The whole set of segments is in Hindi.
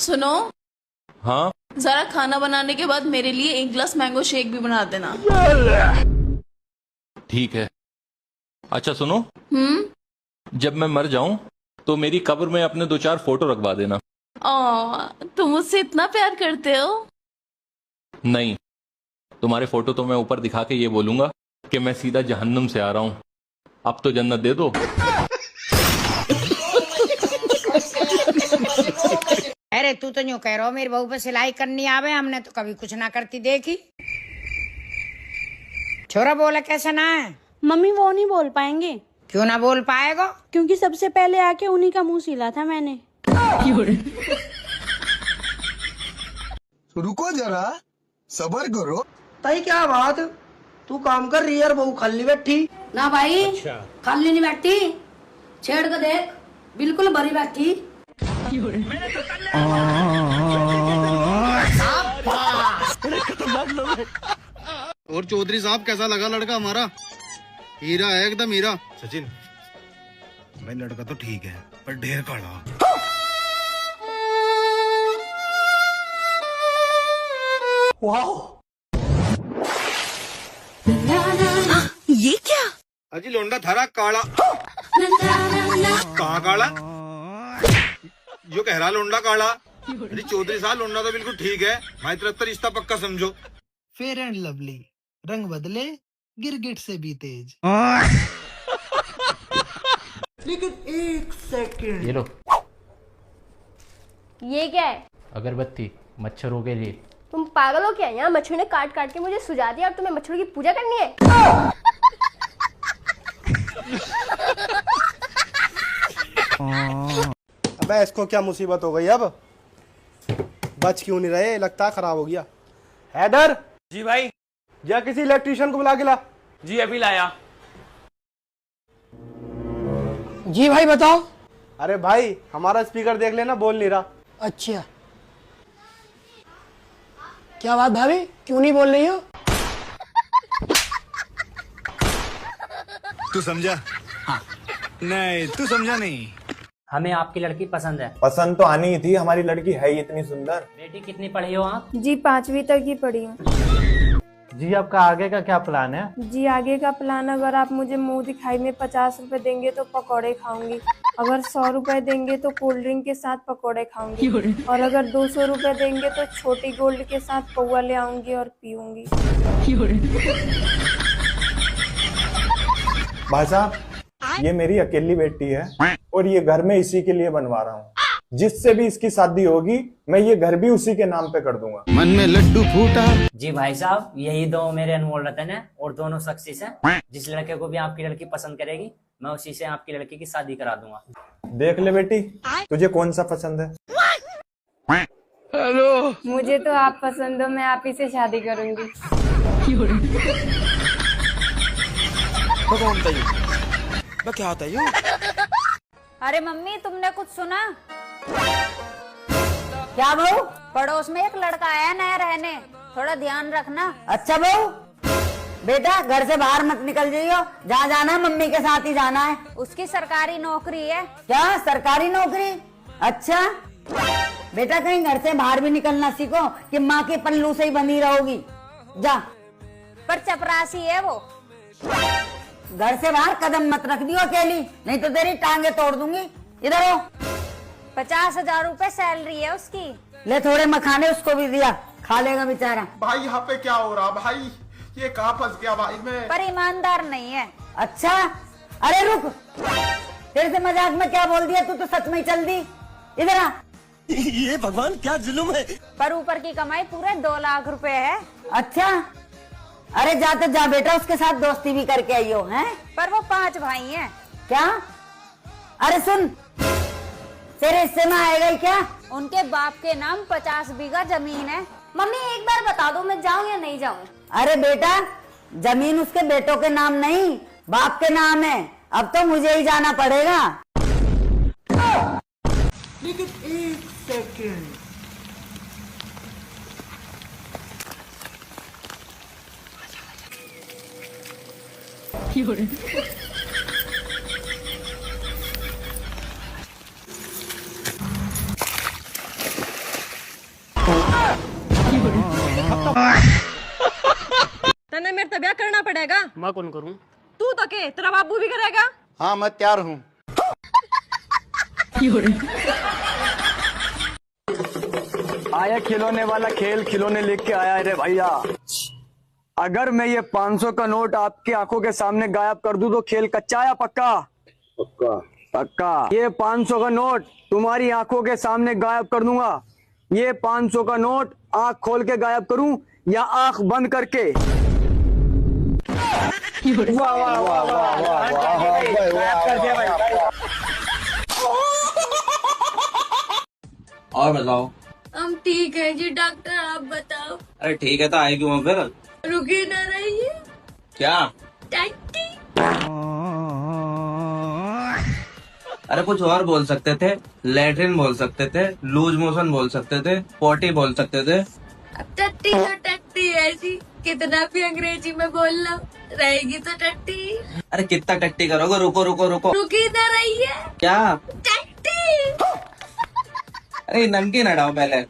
सुनो, हाँ जरा खाना बनाने के बाद मेरे लिए 1 गिलास मैंगो शेक भी बना देना। ठीक है। अच्छा सुनो, जब मैं मर जाऊं तो मेरी कब्र में अपने 2-4 फोटो रखवा देना। तुम मुझसे इतना प्यार करते हो? नहीं, तुम्हारे फोटो तो मैं ऊपर दिखा के ये बोलूंगा कि मैं सीधा जहन्नुम से आ रहा हूं, अब तो जन्नत दे दो। अरे तू तो यूं कह रहा हो मेरी बहू पे सिलाई करनी आवे, हमने तो कभी कुछ ना करती देखी। छोरा बोला कैसे ना है? मम्मी वो नहीं बोल पाएंगे। क्यों ना बोल पाएगा? क्योंकि सबसे पहले आके उन्हीं का मुंह सिला था मैंने। रुको जरा, सबर करो। ताई क्या बात, तू काम कर रही है और बहू खाली बैठी? ना भाई, खाली नहीं बैठी, छेड़ के देख, बिल्कुल भरी बैठी। और चौधरी साहब कैसा लगा लड़का हमारा? हीरा है एकदम हीरा। सचिन भाई लड़का तो ठीक है पर ढेर काला। ये क्या? अजी लोंडा थारा काला। कहाँ काला? जो कह रहा लोंडा काला। अरे चौधरी साहब लोंडा तो बिल्कुल ठीक है, भाई तरह रिश्ता पक्का समझो। फेयर एंड लवली, रंग बदले गिरगिट से भी तेज। लेकिन 1 सेकंड। ये लो। ये क्या है? अगरबत्ती मच्छरों के लिए। तुम पागल हो क्या? यहाँ मच्छर ने काट काट के मुझे सुझा दिया और तुम्हें मच्छरों की पूजा करनी है? अबे इसको क्या मुसीबत हो गई अब? बच क्यों नहीं रहे, लगता खराब हो गया। हैदर। जी भाई। जा किसी इलेक्ट्रिशियन को बुला के ला। जी अभी लाया। जी भाई बताओ। अरे भाई हमारा स्पीकर देख लेना, बोल नहीं रहा। अच्छा क्या बात भाभी, क्यों नहीं बोल रही हो? तू समझा? हाँ। नहीं तू समझा नहीं। हमें आपकी लड़की पसंद है। पसंद तो आनी ही थी, हमारी लड़की है ही इतनी सुंदर। बेटी कितनी पढ़ी हो आप? जी 5वीं तक ही पढ़ी हूँ। जी आपका आगे का क्या प्लान है? जी आगे का प्लान, अगर आप मुझे मुंह दिखाई में 50 रुपए देंगे तो पकौड़े खाऊंगी, अगर 100 रुपए देंगे तो कोल्ड ड्रिंक के साथ पकौड़े खाऊंगी, और अगर 200 रुपए देंगे तो छोटी गोल्ड के साथ पौवा ले आऊंगी और पीऊंगी। भाई साहब ये मेरी अकेली बेटी है और ये घर में इसी के लिए बनवा रहा हूँ। जिससे भी इसकी शादी होगी मैं ये घर भी उसी के नाम पे कर दूंगा। मन में लड्डू फूटा। जी भाई साहब यही दो मेरे अनमोल रतन है और दोनों सक्सेस हैं। जिस लड़के को भी आपकी लड़की पसंद करेगी मैं उसी से आपकी लड़की की शादी करा दूंगा। देख ले बेटी तुझे कौन सा पसंद है। हेलो, मुझे तो आप पसंद हो, मैं आप ही से शादी करूंगी। क्या होता है? अरे मम्मी तुमने कुछ सुना? क्या बहू, पड़ोस में एक लड़का आया नया रहने, थोड़ा ध्यान रखना। अच्छा बहू, बेटा घर से बाहर मत निकल जाइयो, जहाँ जाना है मम्मी के साथ ही जाना है। उसकी सरकारी नौकरी है। क्या सरकारी नौकरी? अच्छा बेटा कहीं घर से बाहर भी निकलना सीखो कि माँ के पल्लू से ही बनी रहोगी। जा। पर चपरासी है वो। घर से बाहर कदम मत रख दियो अकेली, नहीं तो तेरी टांगे तोड़ दूंगी। इधर हो। 50,000 रुपए सैलरी है उसकी। ले थोड़े मखाने उसको भी दिया, खा लेगा बेचारा। भाई यहाँ पे क्या हो रहा भाई, ये कहाँ फंस गया भाई मैं। पर ईमानदार नहीं है। अच्छा अरे रुक, तेरे से मजाक में क्या बोल दिया, तू तो सच में ही चल दी। इधर आ। ये भगवान क्या जुल्म है। पर ऊपर की कमाई पूरे 2 लाख रुपए है। अच्छा अरे जा तो जा बेटा, उसके साथ दोस्ती भी करके आई हो हैं? पर वो 5 भाई हैं। क्या? अरे सुन, तेरे हिस्से में आएगा ही क्या? उनके बाप के नाम 50 बीघा जमीन है। मम्मी एक बार बता दो, मैं जाऊँ या नहीं जाऊँ? अरे बेटा जमीन उसके बेटों के नाम नहीं, बाप के नाम है। अब तो मुझे ही जाना पड़ेगा। लेकिन 1 सेकंड। तने मेरे तबिया करना पड़ेगा। मैं कौन करूं? तू तो के तेरा बाबू भी करेगा। हाँ मैं तैयार हूँ। आया खिलौने वाला खेल खिलौने लेके आया है रे भैया। अगर मैं ये 500 का नोट आपकी आंखों के सामने गायब कर दूं तो खेल कच्चा या पक्का? पक्का। पक्का। ये 500 का नोट तुम्हारी आंखों के सामने गायब कर दूंगा। ये 500 का नोट आंख खोल के गायब करूं या आंख बंद करके? वाह वाह वाह वाह वाह। और बताओ। हम ठीक है जी डॉक्टर, आप बताओ। अरे ठीक है तो आए क्यों फिर? रुकी ना रहिए। क्या? टट्टी। अरे कुछ और बोल सकते थे, लेटरिन बोल सकते थे, लूज मोशन बोल सकते थे, पोटी बोल सकते थे। अब टट्टी तो टट्टी है जी, कितना भी अंग्रेजी में बोल लो रहेगी तो टट्टी। अरे कितना टट्टी करोगे? रुको रुको रुको। रुकी ना रहिए। क्या? टट्टी। अरे नमकीन हटाओ पहले।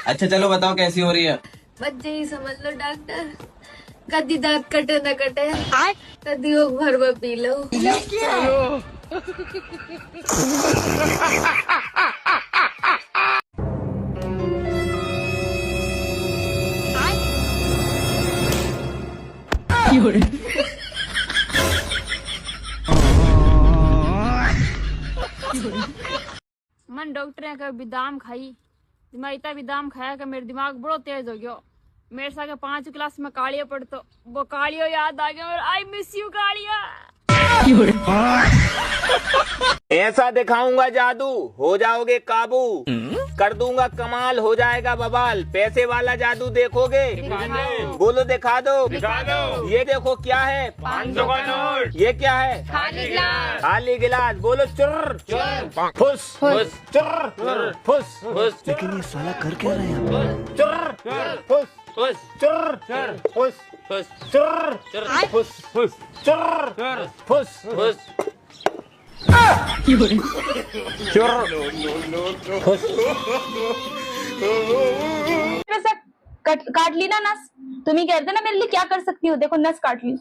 अच्छा चलो बताओ कैसी हो रही है? बच्चे ही समझ लो डॉक्टर, कदी दांत कटे न कटे, कदी वो भर पी लो। मन डॉक्टर ने कहा बादाम खाई, मैं इतना बादाम खाया कि मेरा दिमाग बड़ो तेज हो गया। मेरे साथ 5 क्लास में कालिया पढ़तो, वो कालियो याद आ गया। I miss you Kaliya. ऐसा दिखाऊंगा जादू हो जाओगे काबू, कर दूंगा कमाल हो जाएगा बवाल। पैसे वाला जादू देखोगे? बोलो दिखा दो। ये देखो क्या है? 500 का नोट। ये क्या है? खाली गिलास। खाली गिलास। बोलो चुर चुर फुस फुस चुर फुस फुस। लेकिन ये साला कर क्या रहा है? चुर फुस फुस चुर फुस फुस चुर फुस फुस चुर फुस फुस काट ली ना नस। तुम ही कहते ना मेरे लिए क्या कर सकती हो, देखो नस काट ली।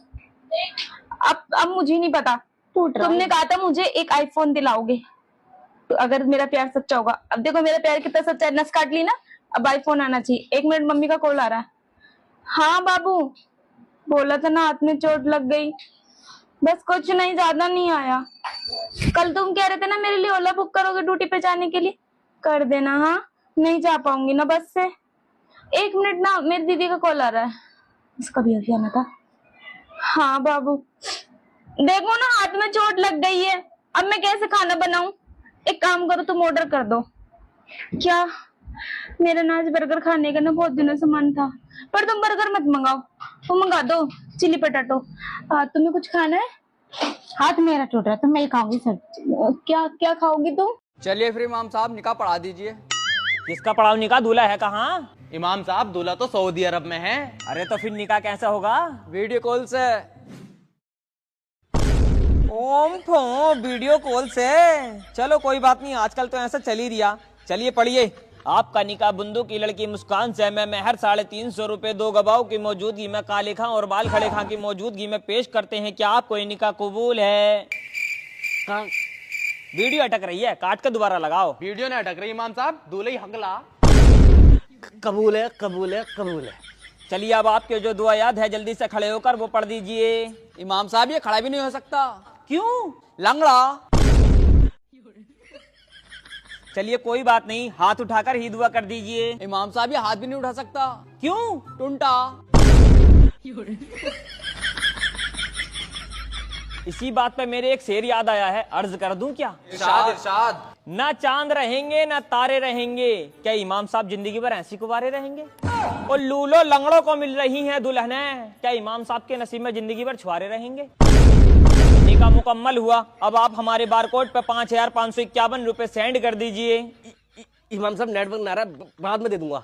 अब मुझे नहीं पता, तुमने कहा था मुझे एक आईफोन दिलाओगे तो अगर मेरा प्यार सच्चा होगा। अब देखो मेरा प्यार कितना सच्चा है, नस काट ली ना, अब आईफोन आना चाहिए। 1 मिनट, मम्मी का कॉल आ रहा है। हाँ बाबू, बोला था ना हाथ में चोट लग गई, बस कुछ नहीं, ज्यादा नहीं आया। कल तुम कह रहे थे ना मेरे लिए ओला बुक करोगे ड्यूटी पे जाने के लिए, कर देना। हाँ नहीं जा पाऊंगी ना बस से। 1 मिनट ना, मेरी दीदी का कॉल आ रहा है, उसका भी अभी आना था। हाँ बाबू, देखो ना हाथ में चोट लग गई है, अब मैं कैसे खाना बनाऊं? एक काम करो, तुम ऑर्डर कर दो। क्या? मेरा ना आज बर्गर खाने का ना बहुत दिनों से मन था, पर तुम बर्गर मत मंगाओ, तुम मंगा दो चिली पटाटो। तुम्हें कुछ खाना है? हाथ मेरा टूट रहा है तो मैं खाऊंगी सर। क्या क्या खाओगी तुम? चलिए फिर इमाम साहब निकाह पढ़ा दीजिए। किसका पढ़ाओ निकाह? दूल्हा है कहाँ? इमाम साहब दूल्हा तो सऊदी अरब में है। अरे तो फिर निकाह कैसे होगा? वीडियो कॉल से। ओम फो वीडियो कॉल से। चलो कोई बात नहीं, आजकल तो ऐसा चल ही रिया। चलिए पढ़िए। आपका निकाह बुंदू की लड़की मुस्कान से मैं महर 350 रुपए 2 गवाहों की मौजूदगी में काले खां और बाल खड़े खां की मौजूदगी में पेश करते हैं। क्या आपको ये निकाह कबूल है? वीडियो अटक रही है, काट कर दोबारा लगाओ। वीडियो ने अटक रही इमाम साहब, दूल्हे हगला। कबूल है कबूल है कबूल है। चलिए अब आपके जो दुआ याद है जल्दी से खड़े होकर वो पढ़ दीजिए। इमाम साहब ये खड़ा भी नहीं हो सकता। क्यों? लंगड़ा। चलिए कोई बात नहीं, हाथ उठाकर ही दुआ कर दीजिए। इमाम साहब ये हाथ भी नहीं उठा सकता। क्यों? टुंटा। इसी बात पे मेरे एक शेर याद आया है, अर्ज कर दूं क्या? इरशाद इरशाद। ना चांद रहेंगे ना तारे रहेंगे, क्या इमाम साहब जिंदगी भर ऐसी कुंवारे रहेंगे? और लूलो लंगड़ों को मिल रही हैं दुल्हनें, क्या इमाम साहब के नसीब में जिंदगी भर छुआरे रहेंगे? निकाह मुकम्मल हुआ। अब आप हमारे बारकोड पे 5551 रुपए सेंड कर दीजिए। इमाम साहब नेटवर्क ना रहा, बाद में दे दूंगा।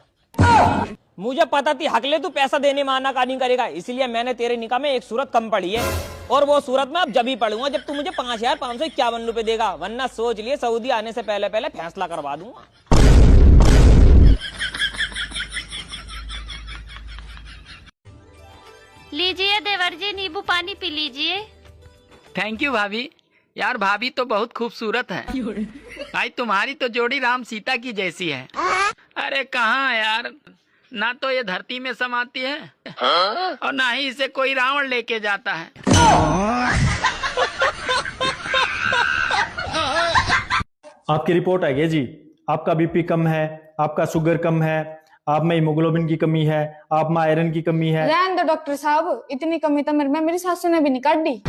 मुझे पता थी हकले तू पैसा देने में आनाकानी करेगा, इसलिए मैंने तेरे निकाह में एक सूरत कम पढ़ी है, और वो सूरत में अब जब ही पढ़ूंगा जब तू मुझे 5551 रुपए देगा, वरना सोच लिए सऊदी आने से पहले पहले फैसला करवा दूंगा। लीजिए देवर जी, नींबू पानी पी लीजिए। थैंक यू भाभी। यार भाभी तो बहुत खूबसूरत है भाई, तुम्हारी तो जोड़ी राम सीता की जैसी है। अरे कहाँ यार, ना तो ये धरती में समाती है और ना ही इसे कोई रावण लेके जाता है। आपकी रिपोर्ट आ गई जी। आपका बीपी कम है, आपका शुगर कम है, आप में हीमोग्लोबिन की कमी है, आप में आयरन की कमी है। रहने दो डॉक्टर साहब, इतनी कमी तो मेरी सासू ने भी नहीं काट दी।